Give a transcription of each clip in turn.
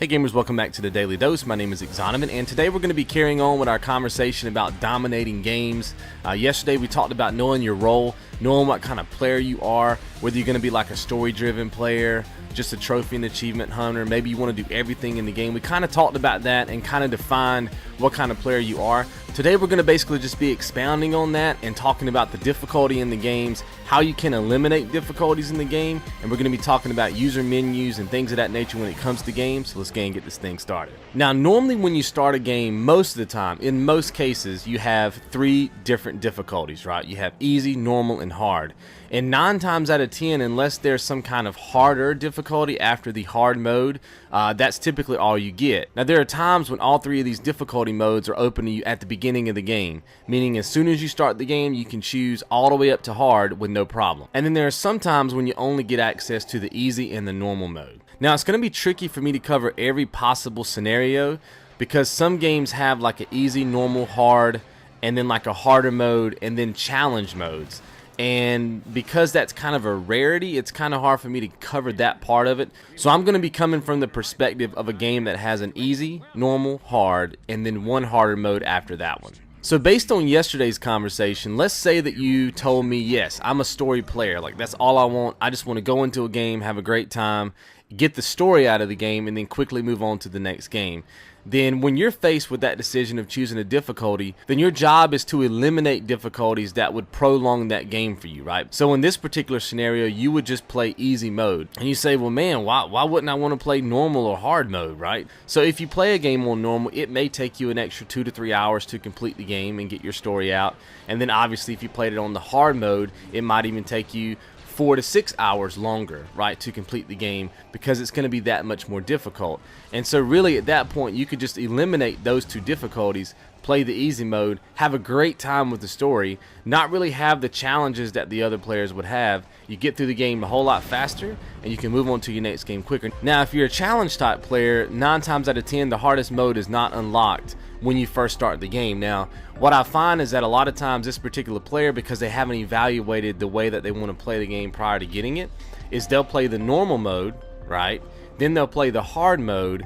Hey gamers, welcome back to the Daily Dose. My name is XONEVANT, and today we're going to be carrying on with our conversation about dominating games. Yesterday we talked about knowing your role, knowing what kind of player you are, whether you're going to be like a story-driven player, just a trophy and achievement hunter, maybe you want to do everything in the game. We kind of talked about that and kind of defined what kind of player you are. Today we're going to basically just be expounding on that and talking about the difficulty in the games, how you can eliminate difficulties in the game, and we're going to be talking about user menus and things of that nature when it comes to games. So let's go and get this thing started. Now, normally when you start a game, most of the time, in most cases, you have three different difficulties, right? You have easy, normal, and hard. And 9 times out of 10, unless there's some kind of harder difficulty after the hard mode, that's typically all you get. Now, there are times when all three of these difficulty modes are open to you at the beginning of the game, meaning as soon as you start the game, you can choose all the way up to hard with no problem. And then there are some times when you only get access to the easy and the normal mode. Now, it's going to be tricky for me to cover every possible scenario because some games have like an easy, normal, hard, and then like a harder mode, and then challenge modes. And because that's kind of a rarity, it's kind of hard for me to cover that part of it. So I'm going to be coming from the perspective of a game that has an easy, normal, hard, and then one harder mode after that one. So based on yesterday's conversation, let's say that you told me, yes, I'm a story player. Like, that's all I want. I just want to go into a game, have a great time, get the story out of the game, and then quickly move on to the next game. Then when you're faced with that decision of choosing a difficulty, then your job is to eliminate difficulties that would prolong that game for you, right? So in this particular scenario, you would just play easy mode. And you say, well, man, why wouldn't I want to play normal or hard mode, right? So if you play a game on normal, it may take you an extra 2 to 3 hours to complete the game and get your story out. And then obviously if you played it on the hard mode, it might even take you 4 to 6 hours longer, right, to complete the game, because it's going to be that much more difficult. And so really at that point you could just eliminate those two difficulties, play the easy mode, have a great time with the story, not really have the challenges that the other players would have. You get through the game a whole lot faster and you can move on to your next game quicker. Now, if you're a challenge type player, 9 times out of 10 the hardest mode is not unlocked when you first start the game. Now, what I find is that a lot of times this particular player, because they haven't evaluated the way that they want to play the game prior to getting it, is they'll play the normal mode, right? Then they'll play the hard mode,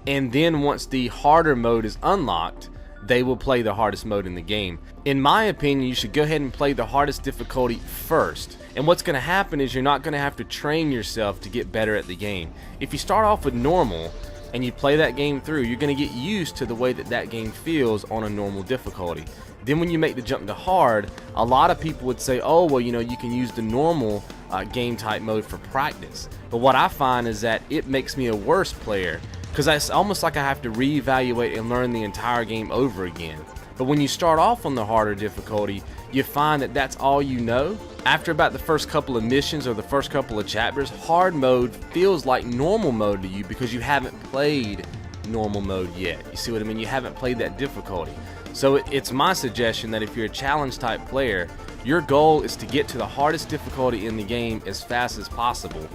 and then once the harder mode is unlocked, they will play the hardest mode in the game. In my opinion, you should go ahead and play the hardest difficulty first. And what's going to happen is you're not going to have to train yourself to get better at the game. If you start off with normal and you play that game through, you're going to get used to the way that that game feels on a normal difficulty. Then when you make the jump to hard, a lot of people would say, oh, well, you know, you can use the normal game type mode for practice. But what I find is that it makes me a worse player, because it's almost like I have to reevaluate and learn the entire game over again. But when you start off on the harder difficulty, you find that that's all you know. After about the first couple of missions or the first couple of chapters, hard mode feels like normal mode to you because you haven't played normal mode yet. You see what I mean? You haven't played that difficulty. So it's my suggestion that if you're a challenge type player, your goal is to get to the hardest difficulty in the game as fast as possible.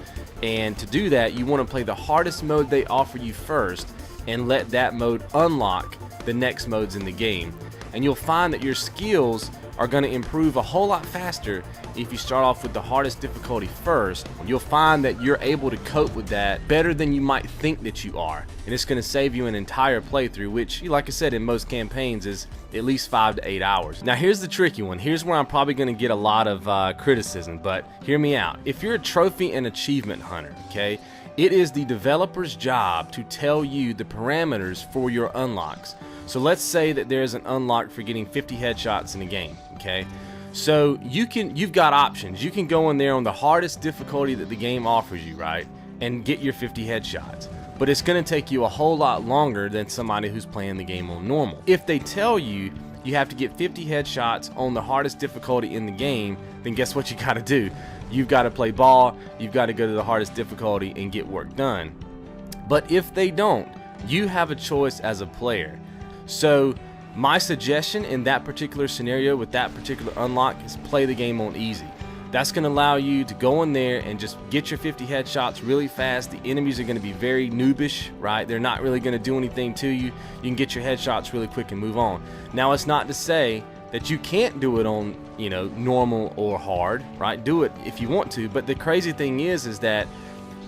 And to do that, you want to play the hardest mode they offer you first and let that mode unlock the next modes in the game. And you'll find that your skills are going to improve a whole lot faster if you start off with the hardest difficulty first. You'll find that you're able to cope with that better than you might think that you are. And it's going to save you an entire playthrough, which, like I said, in most campaigns is at least 5 to 8 hours. Now here's the tricky one. Here's where I'm probably going to get a lot of criticism, but hear me out. If you're a trophy and achievement hunter, okay, it is the developer's job to tell you the parameters for your unlocks. So let's say that there's an unlock for getting 50 headshots in a game, okay? So you've got options. You can go in there on the hardest difficulty that the game offers you, right, and get your 50 headshots. But it's going to take you a whole lot longer than somebody who's playing the game on normal. If they tell you you have to get 50 headshots on the hardest difficulty in the game, then guess what you got to do? You've got to play ball. You've got to go to the hardest difficulty and get work done. But if they don't, you have a choice as a player. So my suggestion in that particular scenario with that particular unlock is play the game on easy. That's going to allow you to go in there and just get your 50 headshots really fast. The enemies are going to be very noobish, right? They're not really going to do anything to you. You can get your headshots really quick and move on. Now, it's not to say that you can't do it on, you know, normal or hard, right? Do it if you want to. But the crazy thing is that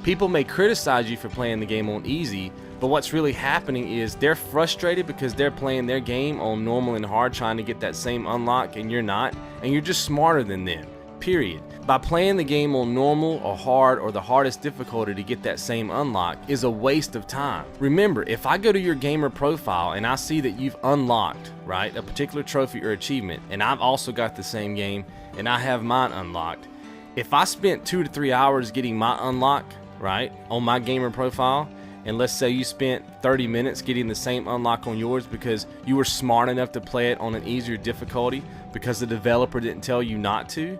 people may criticize you for playing the game on easy, But what's really happening is they're frustrated because they're playing their game on normal and hard trying to get that same unlock, and you're not, and you're just smarter than them, period. By playing the game on normal or hard or the hardest difficulty to get that same unlock is a waste of time. Remember, if I go to your gamer profile and I see that you've unlocked, right, a particular trophy or achievement, and I've also got the same game and I have mine unlocked, if I spent 2 to 3 hours getting my unlock, right, on my gamer profile, and let's say you spent 30 minutes getting the same unlock on yours because you were smart enough to play it on an easier difficulty because the developer didn't tell you not to,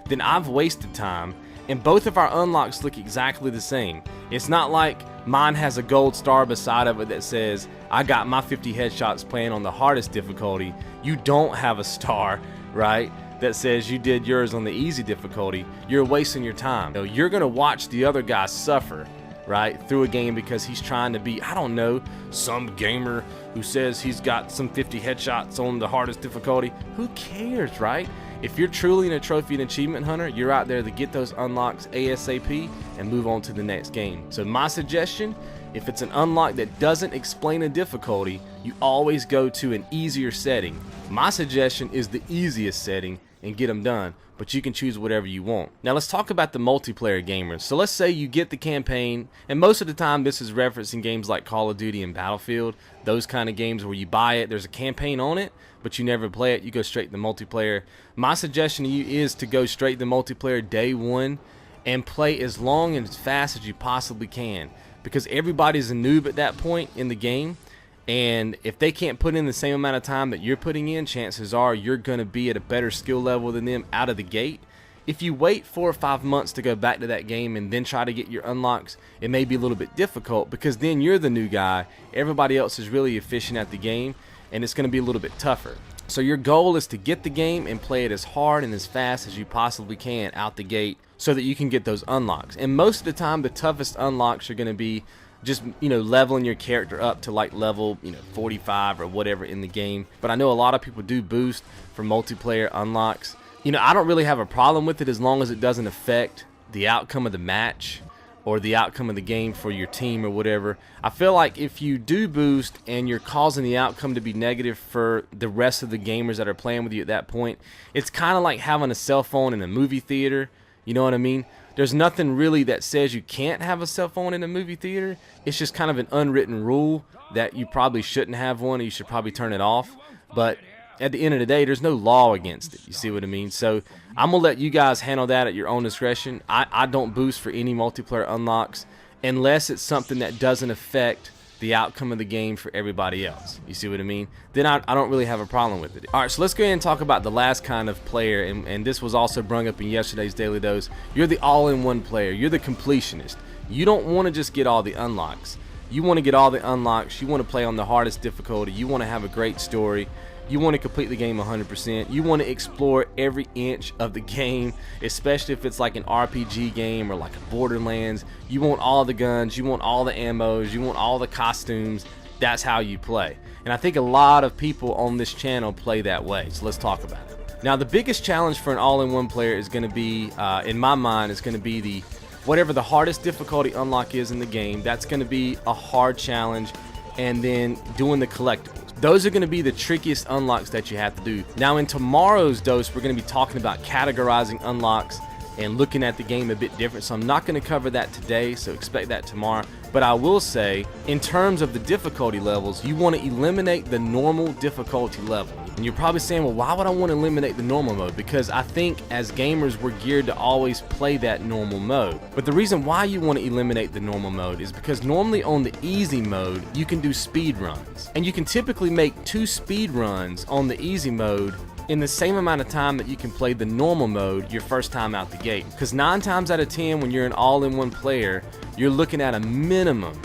then I've wasted time, and both of our unlocks look exactly the same. It's not like mine has a gold star beside of it that says I got my 50 headshots playing on the hardest difficulty. You don't have a star, right, that says you did yours on the easy difficulty. You're wasting your time. You're gonna watch the other guy suffer, right, through a game because he's trying to be, I don't know, some gamer who says he's got some 50 headshots on the hardest difficulty. Who cares, right? If you're truly a trophy and achievement hunter, you're out there to get those unlocks ASAP and move on to the next game. So my suggestion, if it's an unlock that doesn't explain a difficulty, you always go to an easier setting. My suggestion is the easiest setting and get them done, but you can choose whatever you want. Now let's talk about the multiplayer gamers. So let's say you get the campaign, and most of the time this is referencing games like Call of Duty and Battlefield, those kind of games where you buy it, there's a campaign on it, but you never play it, you go straight to the multiplayer. My suggestion to you is to go straight to multiplayer day one and play as long and as fast as you possibly can, because everybody's a noob at that point in the game, and if they can't put in the same amount of time that you're putting in, chances are you're going to be at a better skill level than them out of the gate. If you wait 4 or 5 months to go back to that game and then try to get your unlocks, it may be a little bit difficult because then you're the new guy, everybody else is really efficient at the game, and it's going to be a little bit tougher. So your goal is to get the game and play it as hard and as fast as you possibly can out the gate so that you can get those unlocks. And most of the time the toughest unlocks are going to be just, leveling your character up to like level, 45 or whatever in the game. But I know a lot of people do boost for multiplayer unlocks. I don't really have a problem with it as long as it doesn't affect the outcome of the match or the outcome of the game for your team or whatever. I feel like if you do boost and you're causing the outcome to be negative for the rest of the gamers that are playing with you at that point, it's kind of like having a cell phone in a movie theater. You know what I mean? There's nothing really that says you can't have a cell phone in a movie theater. It's just kind of an unwritten rule that you probably shouldn't have one, and you should probably turn it off. But at the end of the day, there's no law against it. You see what I mean? So I'm going to let you guys handle that at your own discretion. I don't boost for any multiplayer unlocks unless it's something that doesn't affect the outcome of the game for everybody else. You see what I mean? Then I don't really have a problem with it. Alright, so let's go ahead and talk about the last kind of player, and this was also brought up in yesterday's Daily Dose. You're the all-in-one player. You're the completionist. You don't want to just get all the unlocks. You want to get all the unlocks. You want to play on the hardest difficulty. You want to have a great story. You want to complete the game 100%. You want to explore every inch of the game, especially if it's like an RPG game or like a Borderlands. You want all the guns, you want all the ammos, you want all the costumes. That's how you play. And I think a lot of people on this channel play that way. So let's talk about it. Now, the biggest challenge for an all-in-one player is going to be, in my mind, is going to be whatever the hardest difficulty unlock is in the game. That's going to be a hard challenge, and then doing the collectibles. Those are going to be the trickiest unlocks that you have to do. Now in tomorrow's dose, we're going to be talking about categorizing unlocks and looking at the game a bit different. So I'm not going to cover that today, so expect that tomorrow. But I will say, in terms of the difficulty levels, you want to eliminate the normal difficulty level. And you're probably saying, well, why would I want to eliminate the normal mode? Because I think as gamers, we're geared to always play that normal mode. But the reason why you want to eliminate the normal mode is because normally on the easy mode, you can do speed runs. And you can typically make 2 speed runs on the easy mode in the same amount of time that you can play the normal mode your first time out the gate. Because 9 times out of 10, when you're an all-in-one player, you're looking at a minimum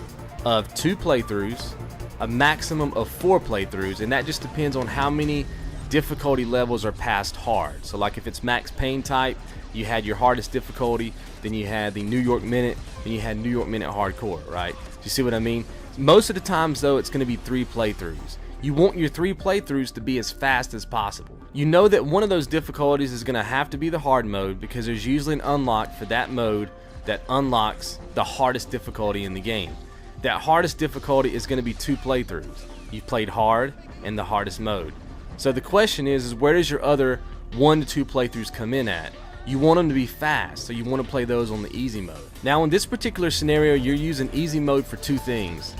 of 2 playthroughs, a maximum of 4 playthroughs, and that just depends on how many difficulty levels are passed hard. So like if it's Max Payne type, you had your hardest difficulty, then you had the New York Minute, then you had New York Minute Hardcore, right? Do you see what I mean? Most of the times though, it's going to be 3 playthroughs. You want your 3 playthroughs to be as fast as possible. You know that one of those difficulties is going to have to be the hard mode, because there's usually an unlock for that mode that unlocks the hardest difficulty in the game. that hardest difficulty is going to be 2 playthroughs. You've played hard and the hardest mode. So the question is where does your other 1 to 2 playthroughs come in at? You want them to be fast, so you want to play those on the easy mode. Now in this particular scenario, you're using easy mode for 2 things.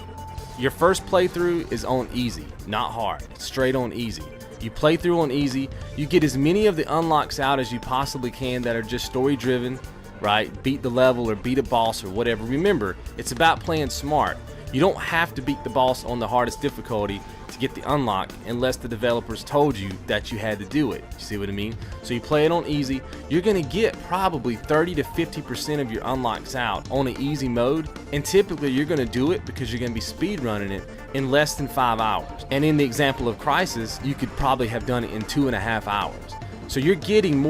Your first playthrough is on easy, not hard, straight on easy. You play through on easy, you get as many of the unlocks out as you possibly can that are just story driven, right? Beat the level or beat a boss or whatever. Remember, it's about playing smart. You don't have to beat the boss on the hardest difficulty to get the unlock unless the developers told you that you had to do it. You see what I mean? So you play it on easy, you're gonna get probably 30 to 50% of your unlocks out on an easy mode, and typically you're gonna do it because you're gonna be speed running it in less than 5 hours. And in the example of Crisis, you could probably have done it in 2.5 hours. So you're getting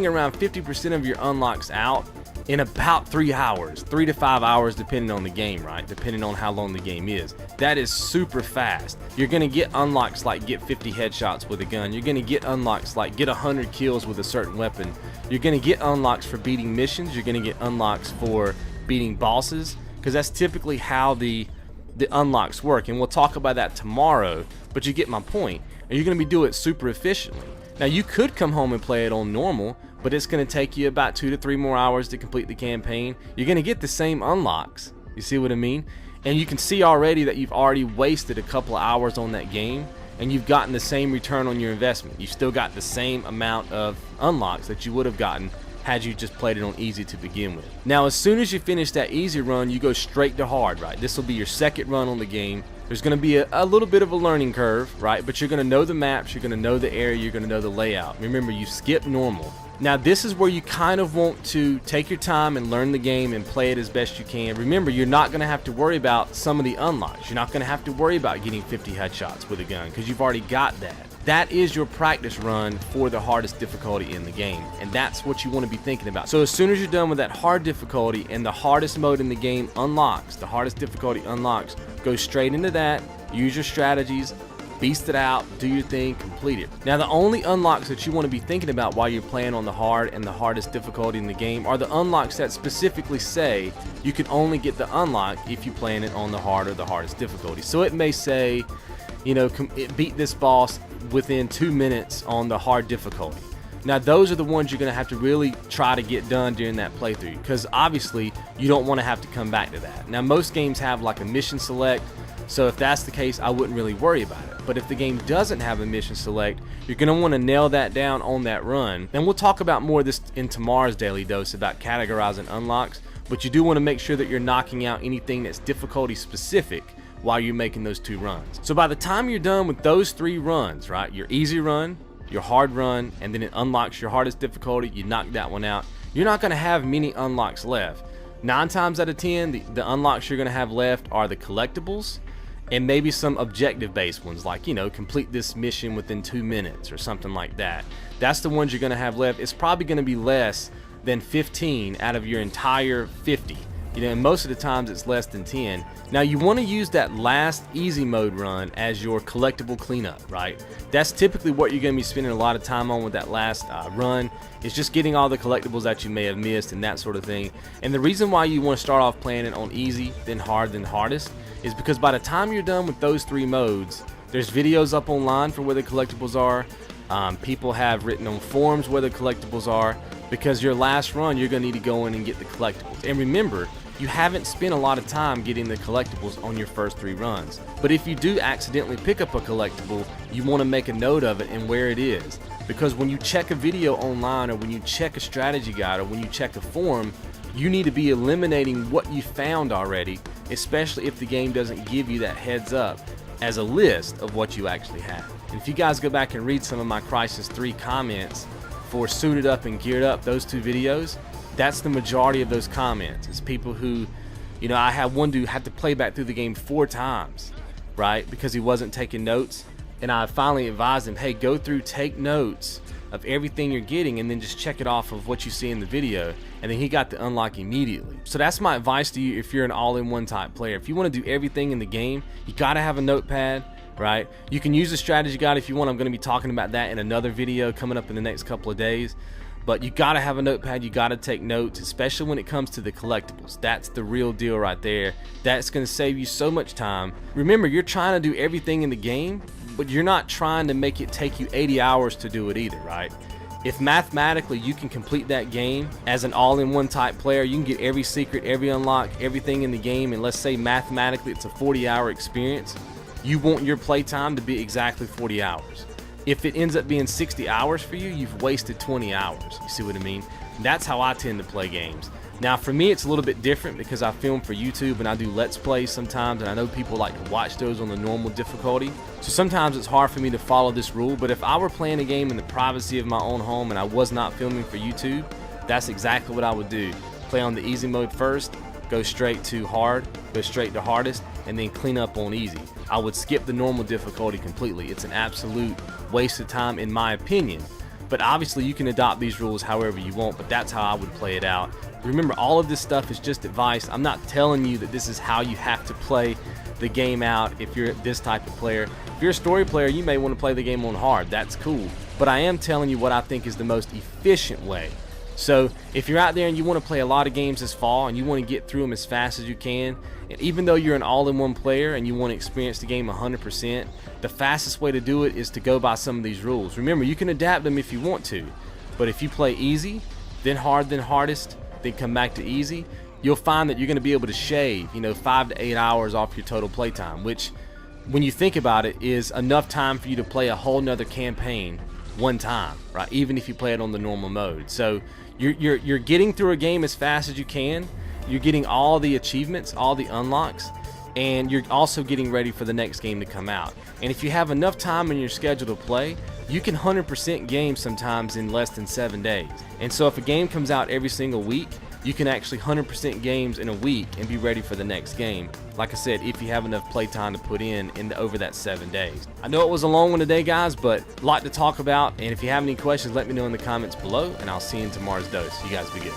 around 50% of your unlocks out in about 3 hours, 3 to 5 hours depending on the game, right? Depending on how long the game is. That is super fast. You're gonna get unlocks like get 50 headshots with a gun. You're gonna get unlocks like get 100 kills with a certain weapon. You're gonna get unlocks for beating missions. You're gonna get unlocks for beating bosses, because that's typically how the unlocks work. And we'll talk about that tomorrow, but you get my point. And you're gonna be doing it super efficiently. Now you could come home and play it on normal, but it's going to take you about 2 to 3 more hours to complete the campaign. You're going to get the same unlocks. You see what I mean? And you can see already that you've already wasted a couple of hours on that game, and you've gotten the same return on your investment. You've still got the same amount of unlocks that you would have gotten had you just played it on easy to begin with. Now as soon as you finish that easy run, you go straight to hard, right? This will be your second run on the game. There's going to be a little bit of a learning curve, right? But you're going to know the maps, you're going to know the area, you're going to know the layout. Remember, you skip normal. Now this is where you kind of want to take your time and learn the game and play it as best you can. Remember, you're not going to have to worry about some of the unlocks. You're not going to have to worry about getting 50 headshots with a gun because you've already got that. That is your practice run for the hardest difficulty in the game, and that's what you want to be thinking about. So as soon as you're done with that hard difficulty and the hardest mode in the game unlocks, the hardest difficulty unlocks, go straight into that, use your strategies, beast it out, do your thing, complete it. Now the only unlocks that you want to be thinking about while you're playing on the hard and the hardest difficulty in the game are the unlocks that specifically say you can only get the unlock if you playing it on the hard or the hardest difficulty. So it may say, you know, beat this boss within 2 minutes on the hard difficulty. Now those are the ones you're going to have to really try to get done during that playthrough, because obviously you don't want to have to come back to that. Now most games have like a mission select, so if that's the case, I wouldn't really worry about it. But if the game doesn't have a mission select, you're going to want to nail that down on that run. And we'll talk about more of this in tomorrow's Daily Dose about categorizing unlocks, but you do want to make sure that you're knocking out anything that's difficulty specific while you're making those 2 runs. So by the time you're done with those 3 runs, right, your easy run, your hard run, and then it unlocks your hardest difficulty, you knock that one out, you're not going to have many unlocks left. 9 times out of 10, the unlocks you're going to have left are the collectibles, and maybe some objective based ones like, you know, complete this mission within 2 minutes or something like that. That's the ones you're going to have left. It's probably going to be less than 15 out of your entire 50. You know, and most of the times it's less than 10. Now you want to use that last easy mode run as your collectible cleanup, right? That's typically what you're going to be spending a lot of time on with that last run. It's just getting all the collectibles that you may have missed and that sort of thing. And the reason why you want to start off playing it on easy, then hard, then hardest, is because by the time you're done with those 3 modes, there's videos up online for where the collectibles are. People have written on forums where the collectibles are, because your last run you're going to need to go in and get the collectibles. And remember, you haven't spent a lot of time getting the collectibles on your first 3 runs. But if you do accidentally pick up a collectible, you want to make a note of it and where it is. Because when you check a video online, or when you check a strategy guide, or when you check a forum, you need to be eliminating what you found already, especially if the game doesn't give you that heads up as a list of what you actually have. And if you guys go back and read some of my Crisis 3 comments for Suited Up and Geared Up, those 2 videos, that's the majority of those comments. It's people who, you know, I had one dude had to play back through the game 4 times, right, because he wasn't taking notes. And I finally advised him, hey, go through, take notes of everything you're getting, and then just check it off of what you see in the video. And then he got the unlock immediately. So that's my advice to you if you're an all-in-one type player. If you want to do everything in the game, you got to have a notepad, right? You can use the strategy guide if you want. I'm going to be talking about that in another video coming up in the next couple of days. But you gotta have a notepad, you gotta take notes, especially when it comes to the collectibles. That's the real deal right there. That's gonna save you so much time. Remember, you're trying to do everything in the game, but you're not trying to make it take you 80 hours to do it either, right? If mathematically you can complete that game as an all-in-one type player, you can get every secret, every unlock, everything in the game, and let's say mathematically it's a 40-hour experience, you want your playtime to be exactly 40 hours. If it ends up being 60 hours for you, you've wasted 20 hours. You see what I mean? That's how I tend to play games. Now for me, it's a little bit different because I film for YouTube and I do Let's Plays sometimes, and I know people like to watch those on the normal difficulty. So sometimes it's hard for me to follow this rule, but if I were playing a game in the privacy of my own home and I was not filming for YouTube, that's exactly what I would do. Play on the easy mode first, go straight to hard, go straight to hardest, and then clean up on easy. I would skip the normal difficulty completely. It's an absolute waste of time in my opinion. But obviously you can adopt these rules however you want, but that's how I would play it out. Remember, all of this stuff is just advice. I'm not telling you that this is how you have to play the game out if you're this type of player. If you're a story player, you may want to play the game on hard. That's cool. But I am telling you what I think is the most efficient way. So if you're out there and you want to play a lot of games this fall and you want to get through them as fast as you can, and even though you're an all-in-one player and you want to experience the game 100%, the fastest way to do it is to go by some of these rules. Remember, you can adapt them if you want to, but if you play easy, then hard, then hardest, then come back to easy, you'll find that you're going to be able to shave, 5 to 8 hours off your total playtime, which, when you think about it, is enough time for you to play a whole nother campaign one time, right? Even if you play it on the normal mode. So you're getting through a game as fast as you can. You're getting all the achievements, all the unlocks, and you're also getting ready for the next game to come out. And if you have enough time in your schedule to play, you can 100% games sometimes in less than 7 days. And so if a game comes out every single week, you can actually 100% games in a week and be ready for the next game. Like I said, if you have enough playtime to put in over that 7 days. I know it was a long one today, guys, but a lot to talk about. And if you have any questions, let me know in the comments below, and I'll see you in tomorrow's dose. You guys be good.